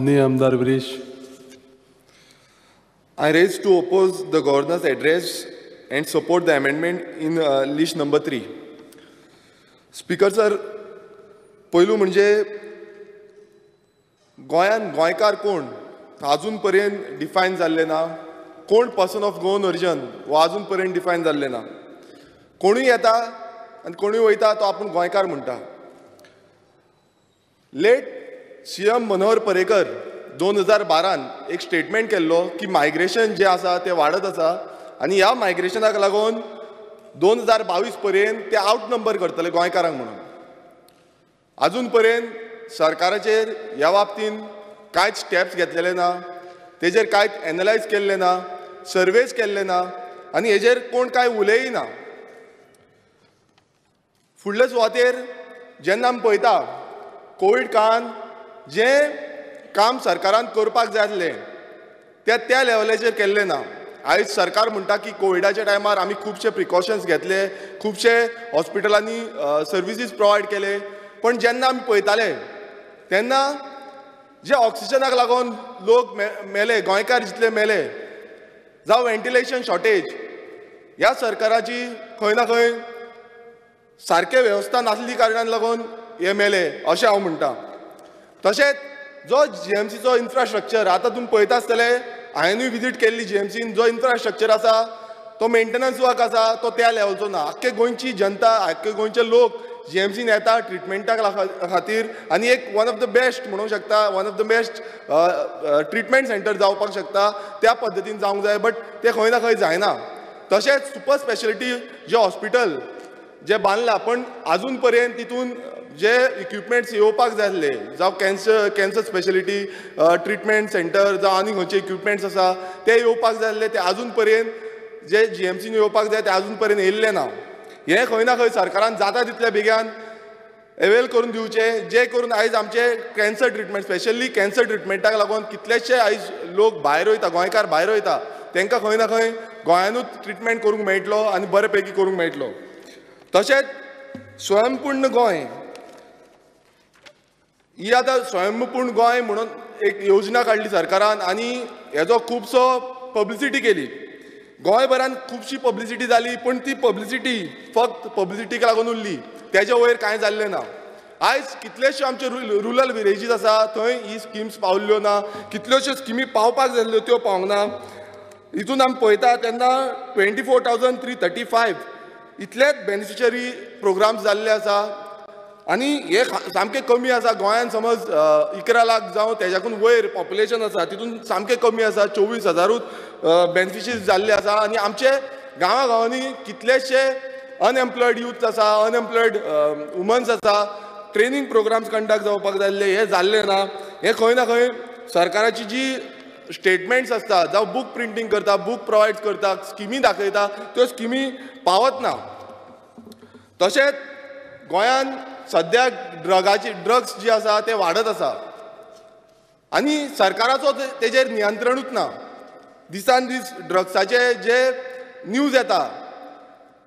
आमदार Viresh. I raise to oppose the governor's address and support the amendment in list number 3. Speaker sir, पहिलू म्हणजे गोंयान गोंयकार कोण अजून पर्यंत डिफायन जाल्ले ना. कोण पर्सन ऑफ गोवन ओरिजिन हो अजून पर्यंत डिफायन जाल्ले ना. कोणूय येता आनी कोणूय वयता तो आपूण गोंयकार म्हणटा. लेट CM मनोहर पर्रेकर 2012 एक स्टेटमेंट केल्लो की मायग्रेशन जे आसा ते वाडत आसा आनी ह्या मायग्रेशनाक लागून 2022 पर्यंत ते आउट नंबर करतले गोंयकारांक म्हणून. अजून पर्यंत सरकाराचेर ह्या बाबतीन कांयच स्टेप्स घेतलेले ना. तेजेर कांयच एनालायज केल्ले ना, सर्वेज केल्ले ना आनी हेजेर कोण कांय उलयय ना. फुडले सुवातेर जेन्ना आमी पळयता कोविड काळान जें काम सरकारान करपाक जाय आसलें त्या लेवलाचेर केल्लें ना. आयज सरकार म्हणटा की कोविडाच्या टायमार आमी खुबशे प्रिकॉशन्स घेतले, खुबशे हॉस्पिटलांनी सर्विसीस प्रोवायड केले. पण जेन्ना आमी पळयताले तेन्ना जे ऑक्सिजनाक लागून लोक मेले, गोंयकार जितले मेले, जावं व्हेंटिलेशन शॉर्टेज, ह्या सरकाराची खंय ना खंय सारके वेवस्था नासली कारणान लागून हे मेले अशें हांव म्हणटा. तशेंच जो GMCचो इन्फ्रास्ट्रक्चर आतां तुमी पळयता आसतले, हांवेंनूय विजीट केल्ली GMCन, जो इन्फ्रास्ट्रक्चर आसा तो मेंटेनन्स वर्क आसा तो त्या लेवलचो ना. आख्खे गोंयची जनता, आख्खे गोंयचे लोक GMCन येता ट्रिटमेंटाक खातीर आनी एक वन ऑफ द बेस्ट म्हणूंक शकता, one of the best treatment centre जावपाक शकता त्या पद्दतीन जावंक जाय. बट ते खंय ना खंय जायना. तशेंच सुपर स्पेशलिटी जे हॉस्पिटल जे बांदला पण अजून पर्यंत तितून जे इक्विपमेंट्स येवपाक जाय आसले, जावं कॅन्सर स्पेशलिटी ट्रिटमेंट सेंटर जावं आनी खंयचे इक्विपमेंट्स आसा ते येवपाक जाय आसले, ते अजून पर्यंत जे GMCन येवपाक जाय ते अजून पर्यंत येयल्ले ना. हे खंय ना खंय सरकारान जाता तितल्या बेगीन अवेल करून दिवचे, जे करून आयज आमचे कॅन्सर ट्रिटमेंट, स्पेशली कॅन्सर ट्रिटमेंटाक लागून कितलेशे आयज लोक भायर वयता, गोंयकार भायर वयता, तांकां खंय ना खंय गोंयानूच ट्रिटमेंट करूंक मेळटलो आनी बरे पैकी करूंक मेळटलो. तशेंच स्वयंपूर्ण गोंय ही आतां स्वयंपूर्ण गोंय म्हणून एक योजना काडली सरकारान आनी हेजो खुबसो पब्लिसिटी केली. गोंयभरान खुबशी पब्लिसिटी जाली, पण ती पब्लिसिटी फक्त पब्लिसिटीक लागून उरली, तेज्या वयर कांय जाल्लें ना. आयज कितलेशे आमचे रुरल विलेजीस आसा थंय ही स्किम्स पावल्ल्यो ना, कितल्योश्यो स्किमी पावपाक जाय आसल्यो त्यो पावंक ना. हितून आमी पळयता तेन्ना 24,335 इतलेच बेनिफिशरी प्रोग्राम्स जाल्ले आसा आनी हे सामके कमी आसा. गोंयान समज 11 लाख जावं तेज्याकून वयर पॉप्युलेशन आसा, तितून सामके कमी आसा. 24,000ूच बेनिफिशरीज जाल्ले आसा आनी आमचे गांवांनी कितलेशे अनएम्प्लॉयड यूथ आसा, अनएम्प्लॉयड वुमन्स आसा. ट्रेनिंग प्रोग्राम्स कंडक्ट जावपाक जाय आसले, हे जाल्ले ना. हे खंय ना खंय सरकाराची जी स्टेटमेंट्स आसता, जावं बूक प्रिंटींग करता, बूक प्रोवायड करता, स्किमी दाखयता, त्यो स्किमी पावत ना. तशेंच गोंयान सद्या ड्रग्स जे आसा ते वाडत आसा आनी सरकाराचो तेजेर नियंत्रणूच ना. दिसान दीस ड्रग्साचे जे न्यूज येता,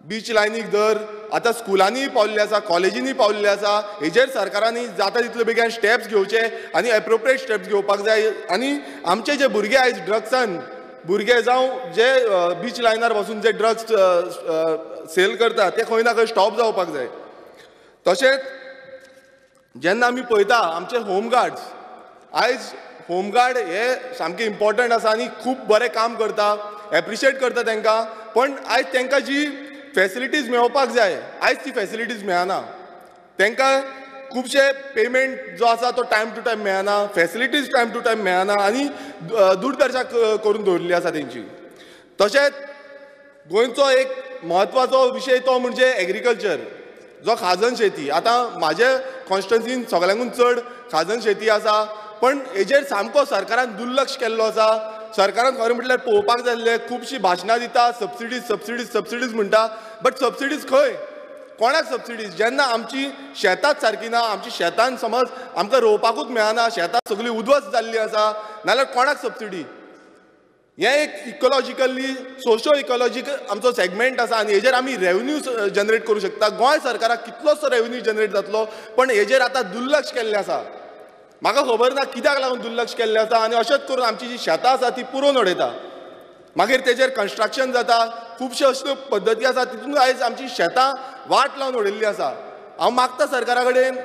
बीच लायनीक धर, आतां स्कुलांनी पावल्ले आसा, कॉलेजींनी पावल्ले आसा. हेजेर सरकारांनी जाता तितले बेगीन स्टेप्स घेवचे आनी एप्रोप्रिएट स्टेप्स घेवपाक जाय. आनी आमचे जे भुरगे आयज ड्रग्सान भुरगे जावं जे बीच लायनार वचून जे ड्रग्स सेल करता ते खंय ना खंय स्टॉप जावपाक जाय. तशेंच जेन्ना आमी पळयता आमचे होमगार्ड्स, आयज होमगार्ड हे सामके इम्पॉर्टंट आसा आनी खूब बरें काम करता, एप्रिशिएट करता तांकां. पण आयज तांकां जी फॅसिलिटीज मेळोवपाक जाय आयज ती फॅसिलिटीज मेळना. तांकां खुबशे पेमेंट जो आसा तो टायम टू टायम मेळना, फॅसिलिटीज टायम टू टायम मेळना आनी दुर्दशा करून दवरली आसा तेंची. तशेंच गोंयचो एक म्हत्वाचो विशय तो म्हणजे एग्रीकल्चर, जो खाजन शेती. आतां म्हाजे कॉन्स्टिट्युएन्सीन सगळ्यांकून चड खाजन शेती आसा, पण हेजेर सामको सरकारान दुर्लक्ष केल्लो आसा. सरकारान खरें म्हटल्यार पळोवपाक जाय आसलें, खुबशी भाशणां दिता, सबसिडीज म्हणटा, बट सबसिडीज खंय? कोणाक सबसिडीज? जेन्ना आमची शेतांच सारकी ना, आमची शेतान समज आमकां रोवपाकूच मेळना, शेतां सगळी उद्वस्त जाल्ली आसा, नाल्यार कोणाक सबसिडी? हे एक इकॉलॉजिकली सोशो इकॉलॉजिकल आमचो सेगमेंट आसा आनी हेजेर आमी रेवन्यू जनरेट करूं शकता. गोंय सरकाराक कितलोसो रेवन्यू जनरेट जातलो, पण हेजेर आतां दुर्लक्ष केल्लें आसा. म्हाका खबर ना कित्याक लागून दुर्लक्ष केल्लें आसा आनी अशेंच करून आमची जी शेतां आसा ती पुरोवन उडयता. मागीर तेजेर कन्स्ट्रक्शन जाता, खुबश्यो अश्यो पद्दती आसा तितून आयज आमची शेतां वाट लावन उडयल्ली आसा. हांव मागता सरकारा कडेन,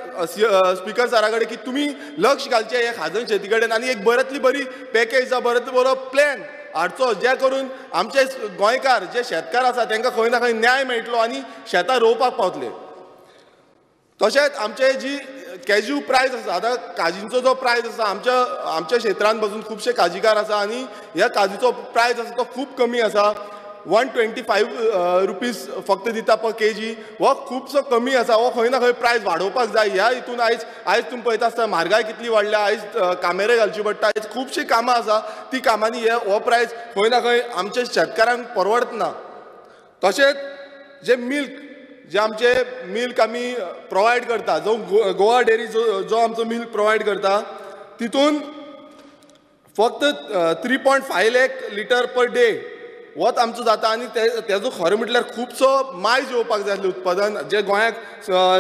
स्पिकर सरा कडेन की तुमी लक्ष घालचें हे खाजण शेती कडेन आनी एक बऱ्यांतली बरी पॅकेज जावं बऱ्यांतलो बरो प्लॅन हाडचो, जे करून आमचे गोंयकार जे शेतकार आसा तांकां खंय ना खंय न्याय मेळटलो आनी शेतां रोवपाक पावतले. तशेंच आमचे जी कॅज्यू प्रायस आसा, आतां काजींचो जो प्रायस आसा आमच्या क्षेत्रांत बसून खुबशे काजीकार आसा आनी ह्या काजीचो प्रायस आसा तो खूब कमी आसा. 125 रुपीज फक्त दिता पर केजी. हो खूबसो कमी आसा. हो खंय ना खंय प्रायस वाडोवपाक जाय. ह्या हितून आयज तुमी पळयता आसतना म्हारगाय कितली वाडल्या. आयज कामेरे घालची पडटा. आयज खुबशीं कामां आसा, ती कामांनी हो प्रायस खंय ना खंय आमच्या शेतकारांक परवडना. तशेंच जे मिल्क, जे आमचे मिल्क आमी प्रोवायड करता, जो गोवा डेरी जो आमचो मिल्क प्रोवायड करता, तितून फक्त 3.5 लाख लिटर पर डे वत आमचो जाता आनी तेजो खरें म्हटल्यार खुबसो मायज येवपाक जाय आसलें उत्पादन जे गोंयाक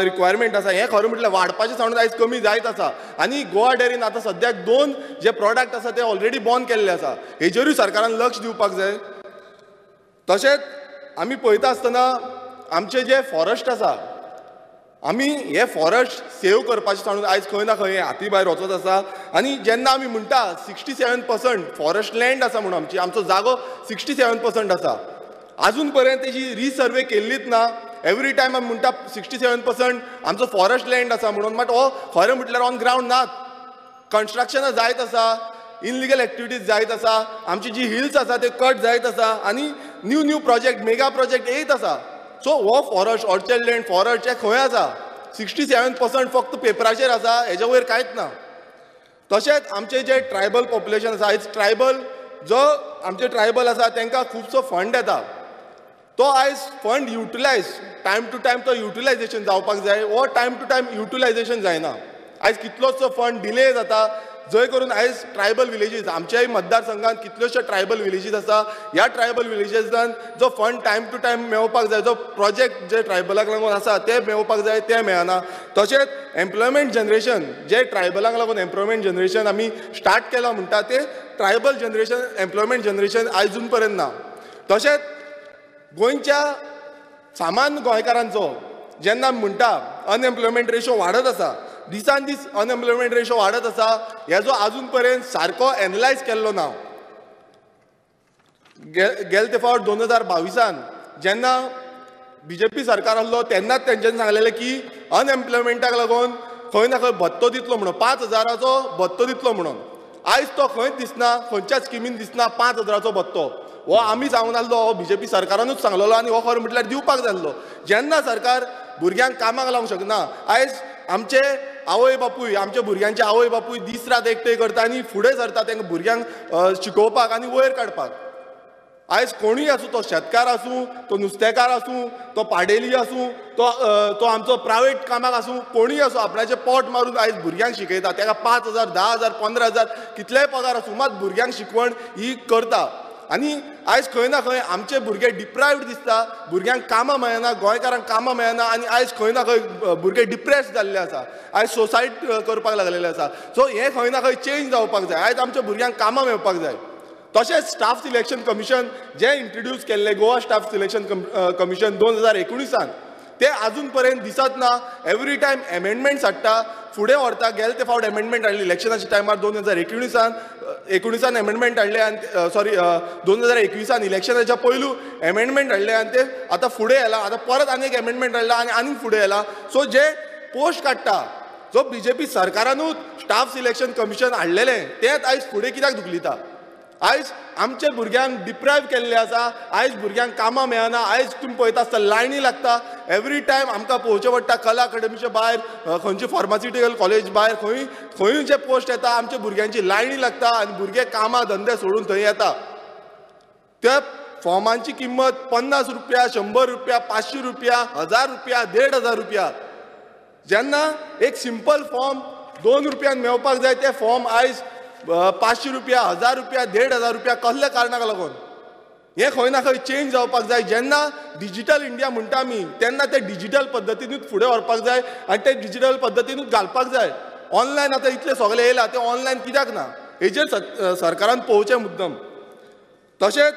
रिक्वायरमेंट आसा. हें खरें म्हटल्यार वाडपाचें सावून आयज कमी जायत आसा आनी गोवा डेरीन आतां सद्याक 2 जे प्रॉडक्ट आसा ते ऑलरेडी बंद केल्ले आसा. हेजेरूय सरकारान लक्ष दिवपाक जाय. तशेंच आमी पळयता आसतना आमचे जे फॉरेस्ट आसा, आमी हे फॉरेस्ट सेव करपाचें सावून आयज खंय ना खंय हाती भायर वचत आसा. आनी जेन्ना आमी म्हणटा 67% फॉरेस्ट लँड आसा म्हणून आमचो जागो 67% आसा, आजून पर्यंत तेजी रिसर्वे केल्लीच ना. एवरी टायम आमी म्हणटा 67% आमचो फॉरेस्ट लँड आसा म्हणून, बट हो खरें म्हटल्यार ऑन ग्रावंड नात. कन्स्ट्रक्शनां जायत आसा, इनलिगल एक्टिविटीज जायत आसा, आमची जी हिल्स आसा ते कट जायत आसा आनी न्यू प्रोजेक्ट, मेगा प्रोजेक्ट येयत आसा. सो हो फॉरेस्ट, ऑर्चर्ड लँड फॉरेस्ट हे खंय आसा? 67% फक्त पेपराचेर आसा, हेच्या वयर कांयच ना. तशेंच आमचे जे ट्रायबल पॉप्युलेशन आसा, आयज आमचे ट्रायबल आसा तांकां खुबसो फंड येता. तो आयज fund utilize time to time तो युटिलायजेशन जावपाक जाय. हो टायम टू टायम युटिलायजेशन जायना. आयज कितलोसो फंड डिले जाता, जंय करून आयज ट्रायबल विलेजीस, आमच्याय मतदारसंघात कितल्योशो ट्रायबल विलेजीस आसा. ह्या ट्रायबल विलेजीसान जो फंड टायम टू टायम मेळपाक जाय, जो प्रोजेक्ट जे ट्रायबलाक लागून आसा ते मेळपाक जाय, ते मेळना. तशेंच एम्प्लॉयमेंट जनरेशन, जे ट्रायबलांक लागून एम्प्लॉयमेंट जनरेशन आमी स्टार्ट केलां म्हणटा ते ट्रायबल जनरेशन, एम्प्लॉयमेंट जनरेशन आयजून पर्यंत ना. तशेंच गोंयच्या सामान्य गोंयकारांचो जेन्ना म्हणटा अनएम्प्लॉयमेंट रेशो वाडत आसा, दिसान दीस अनएम्प्लॉयमेंट रेशो वाडत आसा, हेजो आजून पर्यंत सारको एनालायज केल्लो ना. गेले ते फावट 2022 जेन्ना BJP सरकार आसलो तेन्नाच तेंच्यांनी सांगलेलें की अनएम्प्लॉयमेंटाक लागून खंय ना खंय भत्तो दितलो म्हणून, 5,000चो भत्तो दितलो म्हणून. आयज तो खंयच दिसना, खंयच्याच स्किमीन दिसना 5,000चो भत्तो. हो आमी सांगून आसलो, हो BJP सरकारानूच सांगलेलो आनी हो खरो म्हटल्यार दिवपाक जाय आसलो. जेन्ना सरकार भुरग्यांक कामाक लावंक शकना, आयज आमचे आवय बापूय, आमच्या भुरग्यांचे आवय बापूय दीस रात एकठांय करता आनी फुडें सरता तांकां भुरग्यांक शिकोवपाक आनी वयर काडपाक. आयज कोणूय आसूं, तो शेतकार आसूं, तो नुस्तेकार आसूं, तो पाडेली आसूं, तो आमचो प्रायवेट कामाक आसूं, कोणूय आसूं, आपणाचें पोट मारून आयज भुरग्यांक शिकयता. ताका 5,000, 10,000, 15,000 कितलेय पगार आसूं, मात भुरग्यांक शिकवण ही करता. आनी आयज खंय ना खंय आमचे भुरगे डिप्रायव्ड दिसता, भुरग्यांक कामां मेळना, गोंयकारांक कामां मेळना आनी आयज खंय ना खंय भुरगे डिप्रेस जाल्ले आसा, आयज सुसायड करपाक लागलेले आसा. सो हें खंय ना खंय चेंज जावपाक जाय. आयज आमच्या भुरग्यांक कामां मेळपाक जाय. तशेंच स्टाफ सिलेक्शन कमिशन जे इंट्रोड्यूस केल्ले, गोवा स्टाफ सिलेक्शन कमिशन 2019 ते आजून पर्यंत दिसत ना. एवरी टायम एमेंडमेंट्स हाडटा, फुडें व्हरता. गेले ते फावट एमेंडमेंट हाडली इलेक्शनाच्या टायमार 2019 एमेंडमेंट हाडले आनी 2021 इलेक्शनाच्या पयलू एमेंडमेंट हाडले आनी ते आतां फुडें येला. आतां परत आनी एक एमेंडमेंट हाडला आनी आनीक फुडें येला. सो जे पोस्ट काडटा, जो BJP सरकारानूच स्टाफ सिलेक्शन कमिशन हाडलेलें, तेंच आयज फुडें कित्याक धुकलिता? आयज आमचे भुरग्यांक डिप्रायव केल्ले आसा. आयज भुरग्यांक कामां मेळना. आयज तुमी पळयता आसता लायनी लागता. एवरी टायम आमकां पळोवचें पडटा कला अकाडेमीच्या भायर, खंयचे फार्मास्युटिकल कॉलेज भायर, खंयूय जे पोस्ट येता, आमच्या भुरग्यांची लायनी लागता आनी भुरगे कामां धंदे सोडून थंय येता. त्या फॉर्मांची किंमत 50 रुपया, 100 रुपया, 500 रुपया, 1000 रुपया, 1,500 रुपया. जेन्ना एक सिंपल फॉर्म 2 रुपयान मेळपाक जाय, ते फॉर्म आयज 500 रुपया, 1000 रुपया, 1,500 रुपया. कसल्या कारणाक लागून? हे खंय ना खंय चेंज जावपाक जाय. जेन्ना डिजिटल इंडिया म्हणटा आमी, तेन्ना ते डिजिटल पद्दतीनूच फुडें व्हरपाक जाय आनी ते डिजिटल पद्दतीनूच घालपाक जाय. ऑनलायन आतां इतले सगळे येयला ते ऑनलायन कित्याक ना हेजेर सरकारान पळोवचें मुद्दम. तशेंच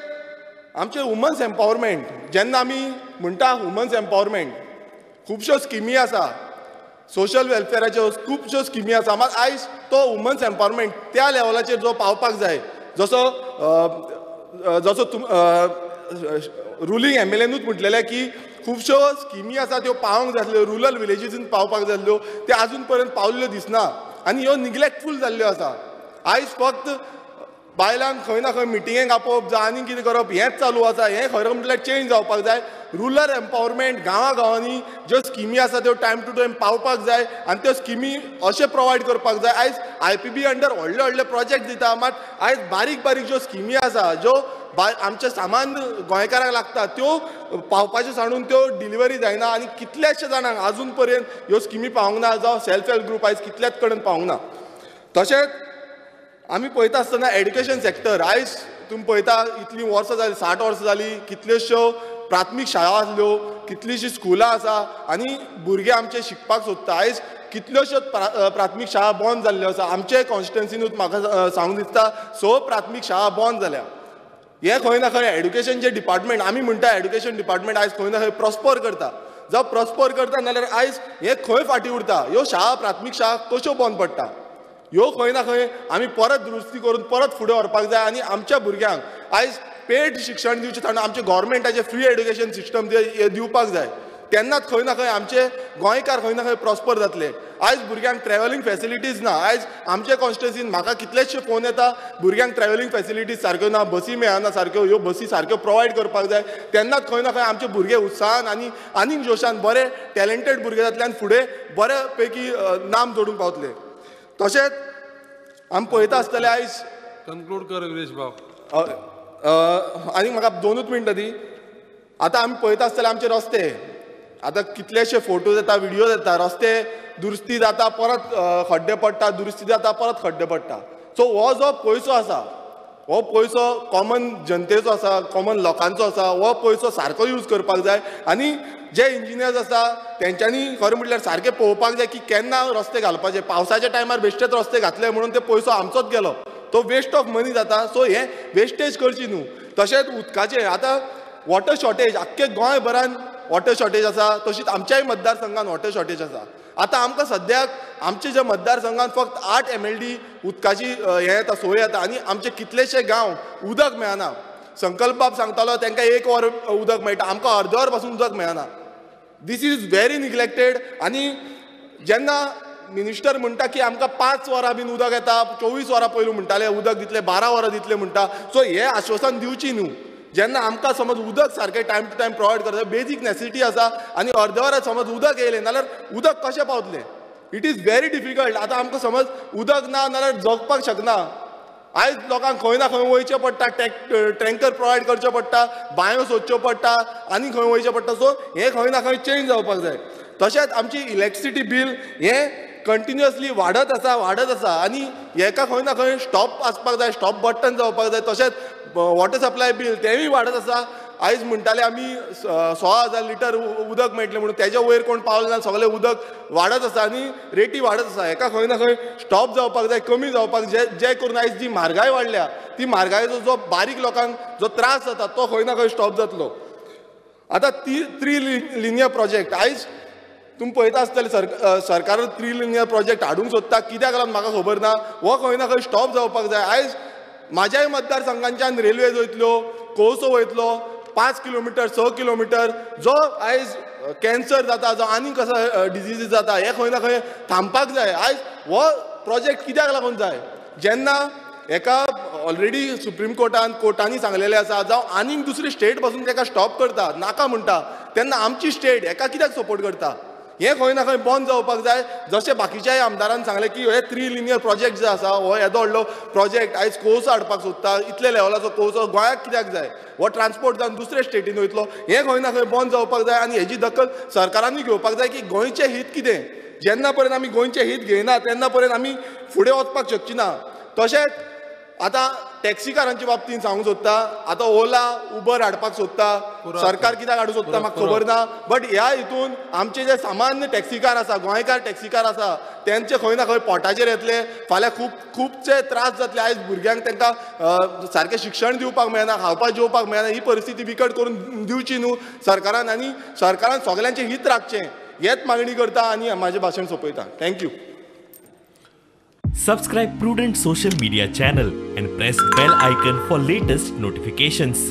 आमचे वुमन्स एम्पावरमेंट जेन्ना आमी म्हणटा वुमन्स एम्पावरमेंट खुबश्यो स्किमी आसा सोशल वेलफेराच्यो खुबश्यो स्किमी आसा मात आयज तो वुमन्स एम्पावरमेंट त्या लेवलाचेर जो पावपाक जाय जसो रुलींग MLAनूच म्हटलेलें की खुबश्यो स्किमी आसा त्यो पावोंक जाय आसल्यो रुरल विलेजीसून पावपाक जाय आसल्यो त्यो आजून पर्यंत पावल्यो दिसना आनी ह्यो निग्लेक्टफूल जाल्ल्यो आसा. आयज फक्त बायलांक खंय ना खंय मिटिंगेक आपोवप जावं आनी कितें करप हेंच चालू आसा. हें खरें म्हटल्यार चेंज जावपाक जाय. रुरल एम्पावरमेंट गांवांनी ज्यो स्किमी आसा त्यो टायम टू टायम पावपाक जाय आनी त्यो स्किमी अशें प्रोवायड करपाक जाय. आयज IPB अंडर व्हडले व्हडले प्रोजेक्ट दिता मात आयज बारीक बारीक ज्यो स्किमी आसा ज्यो आमचे सामान्य गोंयकारांक लागता त्यो पावपाच्यो सांडून त्यो डिलिव्हरी जायना आनी कितलेशे जाणांक आजून पर्यंत ह्यो स्किमी पावूंक ना जावं सेल्फ हेल्प ग्रूप आयज कितल्याच कडेन पावूंक ना. तशेंच आमी पळयता आसतना एड्युकेशन सेक्टर आयज तुमी पळयता इतलीं वर्सां जालीं 60 वर्सां जालीं कितल्योश्यो प्राथमीक शाळा आसल्यो कितलींशीं स्कुलां आसा आनी भुरगे आमचे शिकपाक सोदता. आयज कितल्योश्योच प्राथमीक शाळा बंद जाल्ल्यो आसा. आमचे कॉन्स्टिट्युएन्सीनूच म्हाका सांगूंक दिसता 6 प्राथमीक शाळा बंद जाल्या. हें खंय ना खंय एड्युकेशन जे डिपार्टमेंट आमी म्हणटा एड्युकेशन डिपार्टमेंट आयज खंय ना खंय प्रॉस्पर करता जावं प्रॉस्पर करता नाल्यार आयज हें खंय फाटीं उरता. ह्यो शाळा प्राथमीक शाळा कश्यो बंद पडटा ह्यो खंय ना खंय आमी परत दुरुस्ती करून परत फुडें व्हरपाक जाय आनी आमच्या भुरग्यांक आयज पेड शिक्षण दिवचे थांड आमचे गव्हर्मेंटाचे फ्री एड्युकेशन सिस्टम दिवपाक जाय. तेन्नाच खंय ना खंय आमचे गोंयकार खंय ना खंय प्रॉस्पर जातले. आयज भुरग्यांक ट्रॅव्हलिंग फॅसिलिटीज ना. आयज आमचे कॉन्स्टिट्युएन्सीन म्हाका कितलेशे फोन येता भुरग्यांक ट्रॅव्हलिंग फॅसिलिटीज सारक्यो ना बसी मेळना सारक्यो ह्यो बसी सारक्यो प्रोवायड करपाक जाय. तेन्नाच खंय ना खंय आमचे भुरगे उत्साहान आनी आनीक जोशान बरे टॅलंटेड भुरगे जातले आनी फुडें बऱ्या पैकी नाम जोडूंक पावतले. तशेंच आमी पळयता आसतले आयज कन्क्लूड कर विरेश भाव. आनी म्हाका 2 मिनटां दी. आतां आमी पळयता आसतले आमचे रस्ते आतां कितलेशे फोटोज येता व्हिडियोज येता रस्ते दुरुस्ती जाता परत खड्डे पडटा दुरुस्ती जाता परत खड्डे पडटा. सो हो जो पयसो आसा हो पयसो कॉमन जनतेचो आसा कॉमन लोकांचो आसा. हो पयसो सारको यूज करपाक जाय आनी जे इंजिनियर्स आसा तेंच्यांनी खरें म्हटल्यार सारकें पळोवपाक जाय की केन्ना रस्ते घालपाचे. पावसाच्या टायमार बेश्टेच रस्ते घातले म्हणून ते पयसो आमचोच गेलो तो वेस्ट ऑफ मनी जाता. सो हें वेस्टेज करची न्हू. तशेंच उदकाचें आतां वॉटर शॉर्टेज आख्खे गोंयभरान वॉटर शॉर्टेज आसा तशीच आमच्याय मतदारसंघान वॉटर शॉर्टेज आसा. आतां आमकां सद्याक आमचे जे मतदारसंघान फक्त 8 MLD उदकाची हें येता सोय येता आनी आमचे कितलेशे गांव उदक मेळना. संकल्प बाब सांगतालो तांकां 1 वर उदक मेळटा आमकां अर्द वर पासून उदक मेळना. This is very neglected. आनी जेन्ना मिनिस्टर म्हणटा की आमकां 5 वरां बीन उदक येता 24 वरां पयलू म्हणटाले उदक दितले 12 वरां दितले म्हणटा. सो हें आश्वासन दिवची न्हू. जेन्ना आमकां समज उदक सारकें टायम टू टायम प्रोवायड करता बेजीक नेसिटी आसा आनी अर्द वरां समज उदक येयलें नाल्यार उदक कशें पावतलें. It is very difficult. आतां आमकां समज उदक ना नाल्यार जगपाक शकना. आयज लोकांक खंय ना खंय वयचें पडटा टँकर प्रोवायड करचो पडटा बांयो सोदच्यो पडटा आनी खंय वयचें पडटा. सो हें खंय ना खंय चेंज जावपाक जाय. तशेंच आमची इलेक्ट्रिसिटी बील हें कंटिन्युअसली वाडत आसा आनी हेका खंय ना खंय स्टॉप आसपाक जाय स्टॉप बटन जावपाक जाय. तशेंच वॉटर सप्लाय बील तेंवूय वाडत आसा. आयज म्हणटाले आमी 16,000 लिटर उदक मेळटलें म्हणून तेज्या वयर कोण पावले ना सगळें उदक वाडत आसा आनी रेटी वाडत आसा. हेका खंय ना खंय स्टॉप जावपाक जाय कमी जावपाक जे करून आयज जी म्हारगाय वाडल्या ती म्हारगायेचो जो बारीक लोकांक जो त्रास जाता तो खंय ना खंय स्टॉप जातलो. आतां 3 लिनियर प्रोजेक्ट आयज तुमी पळयता आसतले सरकार 3 लिनियर प्रोजेक्ट हाडूंक सोदता कित्याक लागून म्हाका खबर ना. हो खंय ना खंय स्टॉप जावपाक जाय. आयज म्हाज्याय मतदारसंघांच्यान रेल्वे वयतल्यो कोळसो वयतलो 5 किलोमिटर 6 किलोमिटर जो आयज कॅन्सर जाता जो आनी कसो डिजीजीस जाता हे खंय ना खंय थांबपाक जाय. आयज हो प्रोजेक्ट कित्याक लागून जाय जेन्ना हेका ऑलरेडी सुप्रीम कोर्टांनी सांगलेलें आसा जावं आनीक दुसरी स्टेट पासून तेका स्टॉप करता नाका म्हणटा तेन्ना आमची स्टेट हेका कित्याक सपोर्ट करता. हें खंय ना खंय बंद जावपाक जाय. जशें बाकीच्याय आमदारान सांगलें की हे 3 लिनियर प्रोजेक्ट जे आसा हो येदो व्हडलो प्रोजेक्ट आयज कोळसो हाडपाक सोदता इतले लेवलाचो कोळसो गोंयाक कित्याक जाय. हो ट्रान्सपोर्ट जावन दुसरे स्टेटीन वयतलो. हें खंय ना खंय बंद जावपाक जाय आनी हेजी दखल सरकारांनी घेवपाक जाय की गोंयचें हीत कितें. जेन्ना पर्यंत आमी गोंयचें हीत घेयना तेन्ना पर्यंत आमी फुडें वचपाक शकची ना. तशेंच आतां टॅक्सीकारांच्या बाबतींत सांगूंक सोदता आतां ओला उबर हाडपाक सोदता सरकार कित्याक हाडूंक सोदता म्हाका खबर ना बट ह्या हितून आमचे जे सामान्य टॅक्सीकार आसा गोंयकार टॅक्सीकार आसा तेंचे खंय ना खंय पोटाचेर येतले फाल्यां खुबशे त्रास जातले आयज भुरग्यांक तांकां सारकें शिक्षण दिवपाक मेळना खावपाक जेवपाक मेळना ही परिस्थिती बिकट करून दिवची न्हू सरकारान आनी सरकारान सगळ्यांचें हित राखचें हेच मागणी करता आनी म्हाजें भाशण सोंपयता thank you. Subscribe Prudent Social Media channel and press bell icon for latest notifications.